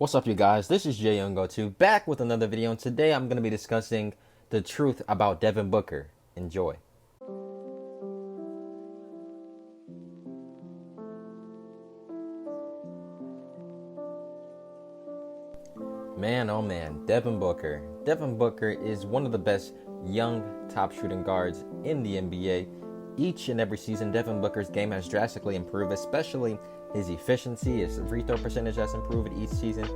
What's up, you guys? This is JYoungGo2 back with another video, and today I'm going to be discussing the truth about Devin Booker. Enjoy. Man, oh man, Devin Booker. Devin Booker is one of the best young top shooting guards in the NBA. Each and every season, Devin Booker's game has drastically improved, especially his efficiency. His free throw percentage has improved each season.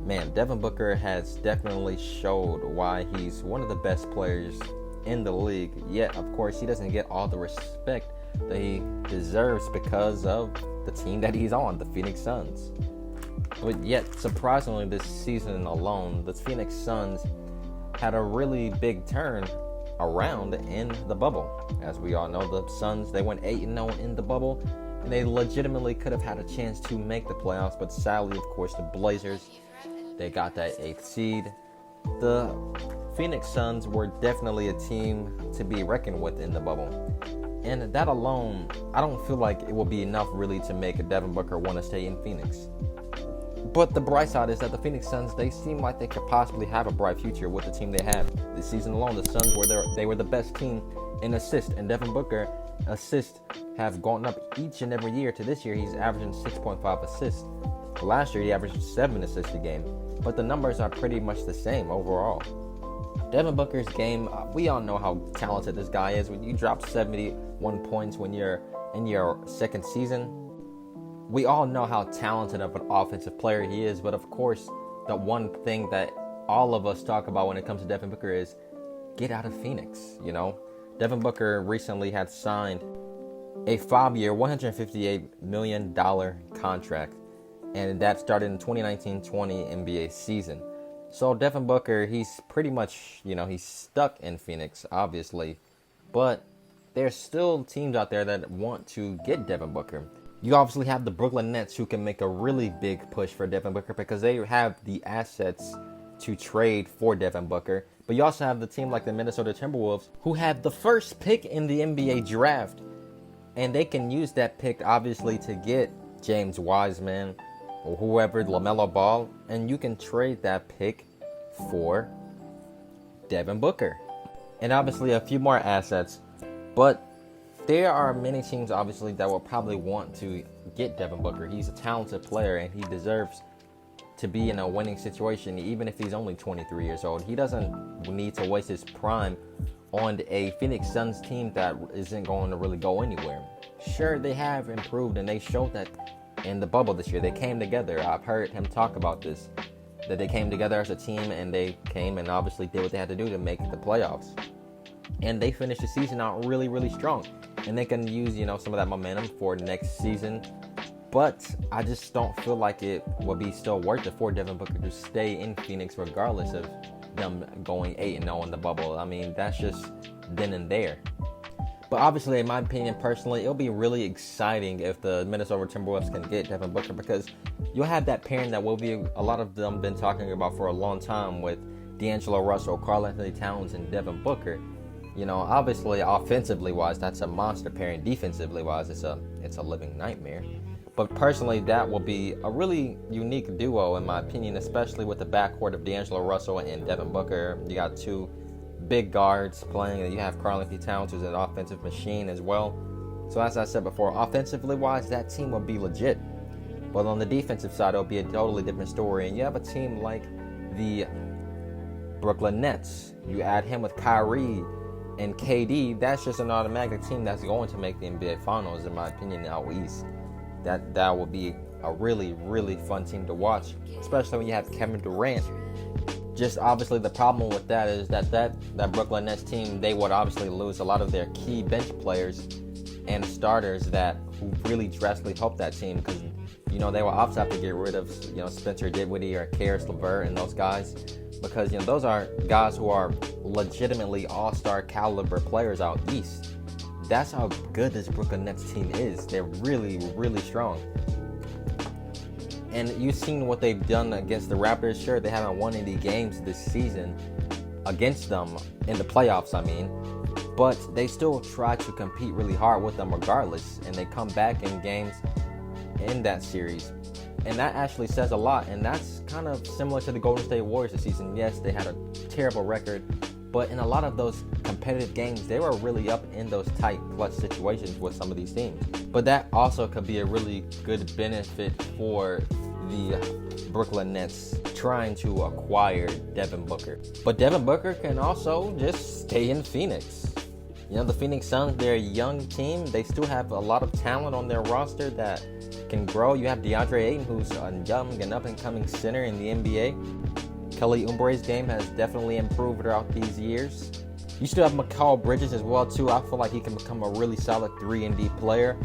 Man, Devin Booker has definitely showed why he's one of the best players in the league. Yet, of course, he doesn't get all the respect that he deserves because of the team that he's on, the Phoenix Suns. But yet, surprisingly, this season alone, the Phoenix Suns had a really big turn around in the bubble. As we all know, the Suns, they went 8-0 in the bubble, and they legitimately could have had a chance to make the playoffs, but sadly, of course, the Blazers, they got that 8th seed. The Phoenix Suns were definitely a team to be reckoned with in the bubble. And that alone, I don't feel like it will be enough really to make a Devin Booker want to stay in Phoenix. But the bright side is that the Phoenix Suns, they seem like they could possibly have a bright future with the team they have. This season alone, the Suns were the best team in assists, and Devin Booker assists have gone up each and every year. To this year, he's averaging 6.5 assists. Last year, he averaged 7 assists a game, but the numbers are pretty much the same overall. Devin Booker's game, we all know how talented this guy is. When you drop 71 points when you're in your second season, we all know how talented of an offensive player he is, but of course, the one thing that all of us talk about when it comes to Devin Booker is get out of Phoenix, you know? Devin Booker recently had signed a 5-year, $158 million contract, and that started in 2019-20 NBA season. So Devin Booker, he's pretty much, he's stuck in Phoenix, obviously, but there's still teams out there that want to get Devin Booker. You obviously have the Brooklyn Nets, who can make a really big push for Devin Booker because they have the assets to trade for Devin Booker. But you also have the team like the Minnesota Timberwolves, who have the first pick in the NBA draft. And they can use that pick, obviously, to get James Wiseman or whoever, LaMelo Ball. And you can trade that pick for Devin Booker. And obviously a few more assets. But there are many teams, obviously, that will probably want to get Devin Booker. He's a talented player, and he deserves to be in a winning situation, even if he's only 23 years old. He doesn't need to waste his prime on a Phoenix Suns team that isn't going to really go anywhere. Sure, they have improved, and they showed that in the bubble this year. They came together. I've heard him talk about this, that they came together as a team, and they came and obviously did what they had to do to make the playoffs. And they finished the season out really, really strong. And they can use, some of that momentum for next season. But I just don't feel like it will be still worth it for Devin Booker to stay in Phoenix regardless of them going 8-0 in the bubble. I mean, that's just then and there. But obviously, in my opinion, personally, it'll be really exciting if the Minnesota Timberwolves can get Devin Booker, because you'll have that pairing that will be a lot of them been talking about for a long time with D'Angelo Russell, Karl-Anthony Towns, and Devin Booker. Obviously, offensively-wise, that's a monster pairing. Defensively-wise, it's a living nightmare. But personally, that will be a really unique duo, in my opinion, especially with the backcourt of D'Angelo Russell and Devin Booker. You got two big guards playing, and you have Karl-Anthony Towns, who's an offensive machine as well. So as I said before, offensively-wise, that team will be legit. But on the defensive side, it'll be a totally different story. And you have a team like the Brooklyn Nets. You add him with Kyrie and KD, that's just an automatic team that's going to make the NBA Finals, in my opinion, out East. That will be a really, really fun team to watch, especially when you have Kevin Durant. Just obviously the problem with that is that Brooklyn Nets team, they would obviously lose a lot of their key bench players and starters who really drastically help that team, because they will obviously have to get rid of Spencer Dinwiddie or Karis LeVert and those guys, because those are guys who are legitimately all-star caliber players out East. That's how good this Brooklyn Nets team is. They're really, really strong. And you've seen what they've done against the Raptors. Sure, they haven't won any games this season against them in the playoffs, but they still try to compete really hard with them regardless, and they come back in games in that series And that actually says a lot, and that's kind of similar to the Golden State Warriors this season. Yes, they had a terrible record, but in a lot of those competitive games, they were really up in those tight clutch situations with some of these teams. But that also could be a really good benefit for the Brooklyn Nets trying to acquire Devin Booker. But Devin Booker can also just stay in Phoenix. You know, the Phoenix Suns, they're a young team. They still have a lot of talent on their roster that can grow. You have DeAndre Ayton, who's a young and up-and-coming center in the NBA. Kelly Oubre's game has definitely improved throughout these years. You still have Mikal Bridges as well, too. I feel like he can become a really solid 3-and-D player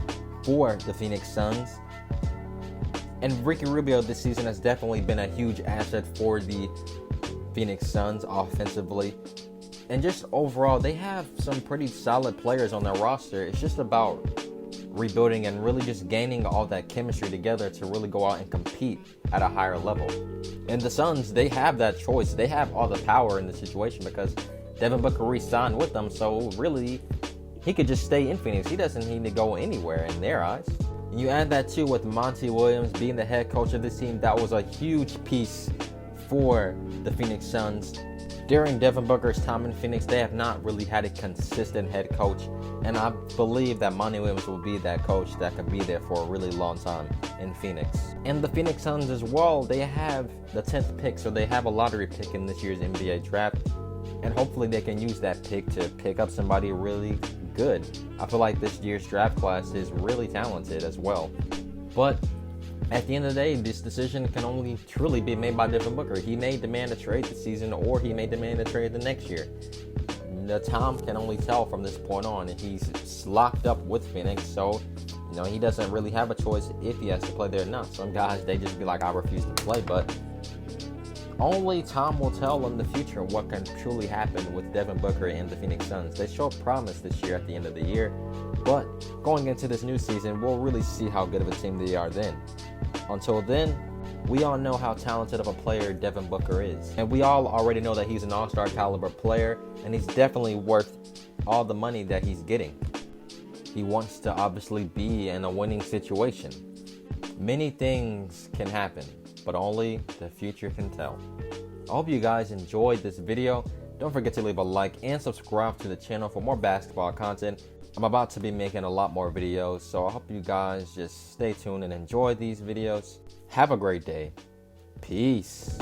for the Phoenix Suns. And Ricky Rubio this season has definitely been a huge asset for the Phoenix Suns offensively. And just overall, they have some pretty solid players on their roster. It's just about rebuilding and really just gaining all that chemistry together to really go out and compete at a higher level. And the Suns, they have that choice. They have all the power in the situation because Devin Booker re-signed with them. So really, he could just stay in Phoenix. He doesn't need to go anywhere in their eyes. And you add that too with Monty Williams being the head coach of this team. That was a huge piece for the Phoenix Suns. During Devin Booker's time in Phoenix, they have not really had a consistent head coach, and I believe that Monty Williams will be that coach that could be there for a really long time in Phoenix. And the Phoenix Suns as well, they have the 10th pick, so they have a lottery pick in this year's NBA draft, and hopefully they can use that pick to pick up somebody really good. I feel like this year's draft class is really talented as well. But at the end of the day, this decision can only truly be made by Devin Booker. He may demand a trade this season, or he may demand a trade the next year. The time can only tell from this point on. He's locked up with Phoenix, so he doesn't really have a choice if he has to play there or not. Some guys, they just be like, I refuse to play, but only time will tell in the future what can truly happen with Devin Booker and the Phoenix Suns. They show promise this year at the end of the year, but going into this new season, we'll really see how good of a team they are then. Until then, we all know how talented of a player Devin Booker is. And we all already know that he's an all-star caliber player, and he's definitely worth all the money that he's getting. He wants to obviously be in a winning situation. Many things can happen, but only the future can tell. I hope you guys enjoyed this video. Don't forget to leave a like and subscribe to the channel for more basketball content. I'm about to be making a lot more videos, so I hope you guys just stay tuned and enjoy these videos. Have a great day. Peace.